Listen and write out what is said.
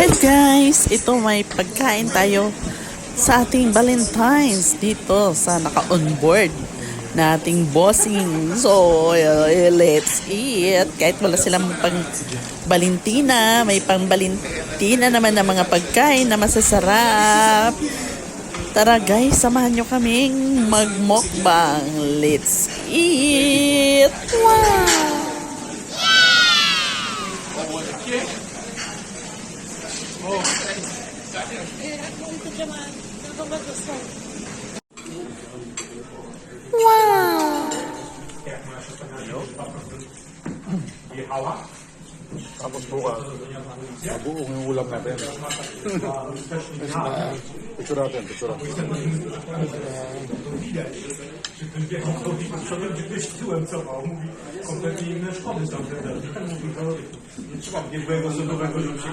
Alright guys, ito may pagkain tayo sa ating Valentine's dito sa naka-onboard nating bossing. So, let's eat. Kahit wala silang pang Valentina, may pang Valentina naman na mga pagkain na masasarap. Tara guys, samahan nyo kaming mag-mukbang. Let's eat! Wow! Wow! Tapos bukas, mabuong yung ulam natin. Picture natin, picture natin. Kompletnie inne szkody są wtedy. Nie trzeba biegłego sodowego, żeby się